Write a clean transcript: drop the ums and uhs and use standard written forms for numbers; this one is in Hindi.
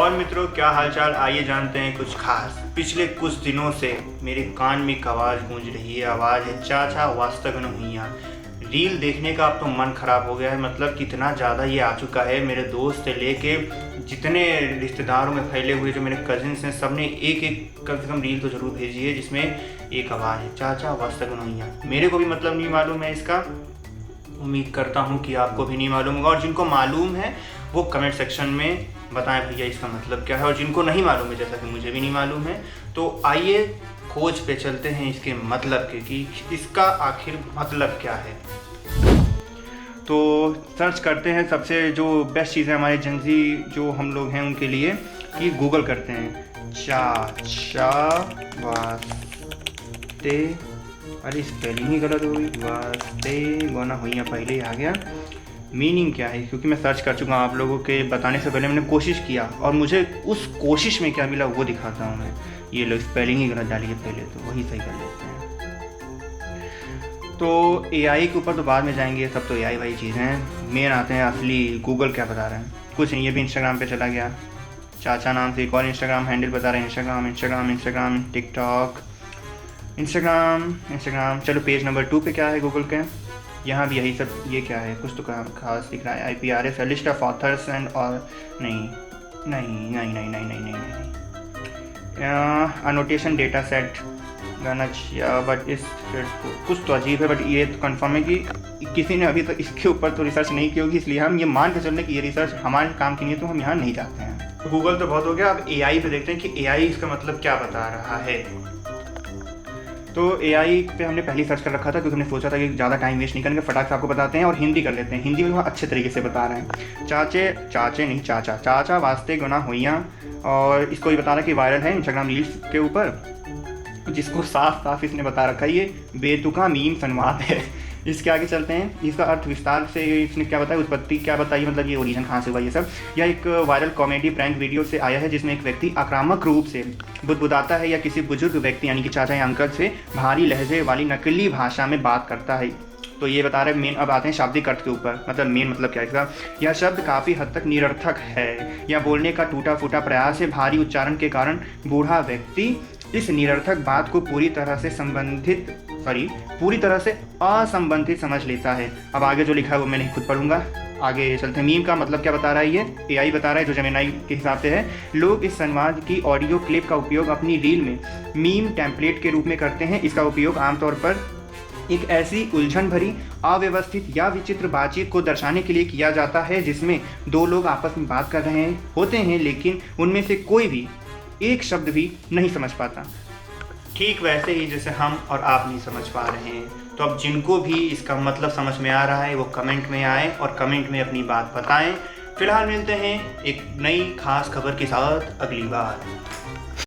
और मित्रों, क्या हालचाल। आइए जानते हैं कुछ खास। पिछले कुछ दिनों से मेरे कान में एक आवाज़ गूंज रही है। आवाज़ है चाचा वास्तव नहुइया। रील देखने का अब तो मन ख़राब हो गया है। मतलब कितना ज़्यादा ये आ चुका है। मेरे दोस्त से लेके जितने रिश्तेदारों में फैले हुए जो मेरे कजिन्स हैं, सब ने एक एक कम से कम रील तो ज़रूर भेजी है जिसमें एक आवाज़ है चाचा वास्तव नहुइया। मेरे को भी मतलब नहीं मालूम है इसका। उम्मीद करता हूँ कि आपको भी नहीं मालूम होगा, और जिनको मालूम है वो कमेंट सेक्शन में बताएं भैया इसका मतलब क्या है। और जिनको नहीं मालूम है, जैसा कि मुझे भी नहीं मालूम है, तो आइए खोज पे चलते हैं इसके मतलब के कि इसका आखिर मतलब क्या है। तो सर्च करते हैं। सबसे जो बेस्ट चीज़ है हमारे जंजी जो हम लोग हैं उनके लिए कि गूगल करते हैं चाचा वास्ते, अरे स्पेलिंग ही गलत हो गई, वास्ते गोना हुइया पहले ही आ गया। मीनिंग क्या है, क्योंकि मैं सर्च कर चुका हूँ। आप लोगों के बताने से पहले मैंने कोशिश किया और मुझे उस कोशिश में क्या मिला वो दिखाता हूँ मैं। ये लोग स्पेलिंग ही गलत डालिए पहले, तो वही सही कर लेते हैं। तो एआई के ऊपर तो बाद में जाएंगे, सब तो एआई वाली चीज़ें हैं। मेन आते हैं असली गूगल क्या बता रहे हैं। कुछ नहीं, ये भी इंस्टाग्राम पे चला गया। चाचा नाम से एक और इंस्टाग्राम हैंडल बता रहे हैं। Instagram, TikTok, Instagram. चलो पेज नंबर 2 पे क्या है गूगल के, यहाँ भी यही सब। ये क्या है, कुछ तो खास दिख रहा है। IPRS list of authors and और नहीं, अनोटेशन डेटा सेट गाना चाहिए, बट इस कुछ तो अजीब है। बट ये तो कंफर्म है कि किसी ने अभी तक इसके ऊपर तो रिसर्च नहीं की होगी, इसलिए हम ये मान के चल रहे हैं कि ये रिसर्च हमारे काम की नहीं है, तो हम यहाँ नहीं जाते हैं। गूगल तो बहुत हो गया, अब AI पे देखते हैं कि AI इसका मतलब क्या बता रहा है। तो AI पे हमने पहले सर्च कर रखा था, क्योंकि हमने सोचा था कि ज़्यादा टाइम वेस्ट नहीं करेंगे, फटाक से आपको बताते हैं और हिंदी कर लेते हैं। हिंदी में बहुत अच्छे तरीके से बता रहे हैं। चाचा वास्ते गुना हुइया। और इसको ये बता रहा है कि वायरल है इंस्टाग्राम रील्स के ऊपर, जिसको साफ साफ इसने बता रखा है ये बेतुका मीम संवाद है। इसके आगे चलते हैं। इसका अर्थ विस्तार से इसने क्या बताया, उत्पत्ति क्या बताई, मतलब ये ओरिजिन कहाँ से हुआ ये सब। यह एक वायरल कॉमेडी प्रैंक वीडियो से आया है, जिसमें एक व्यक्ति आक्रामक रूप से बुदबुदाता है या किसी बुजुर्ग व्यक्ति यानी कि चाचा या अंकल से भारी लहजे वाली नकली भाषा में बात करता है। तो ये बता रहे हैं मेन। अब आते हैं शाब्दिक अर्थ के ऊपर, मतलब मेन मतलब क्या है इसका। यह शब्द काफ़ी हद तक निरर्थक है। यह बोलने का टूटा फूटा प्रयास है। भारी उच्चारण के कारण बूढ़ा व्यक्ति इस निरर्थक बात को पूरी तरह से असंबंधित समझ लेता है। अब आगे जो लिखा है वो मैं नहीं खुद पढ़ूंगा, आगे चलते हैं। मीम का मतलब क्या बता रहा है ये AI बता रहा है, जो जेमिनी के हिसाब से है। लोग इस संवाद की ऑडियो क्लिप का उपयोग अपनी रील में मीम टेम्पलेट के रूप में करते हैं। इसका उपयोग आमतौर पर एक ऐसी उलझन भरी, अव्यवस्थित या विचित्र बातचीत को दर्शाने के लिए किया जाता है जिसमें दो लोग आपस में बात कर रहे होते हैं, लेकिन उनमें से कोई भी एक शब्द भी नहीं समझ पाता। ठीक वैसे ही जैसे हम और आप नहीं समझ पा रहे हैं। तो अब जिनको भी इसका मतलब समझ में आ रहा है वो कमेंट में आए और कमेंट में अपनी बात बताएं। फिलहाल मिलते हैं एक नई खास खबर के साथ अगली बार।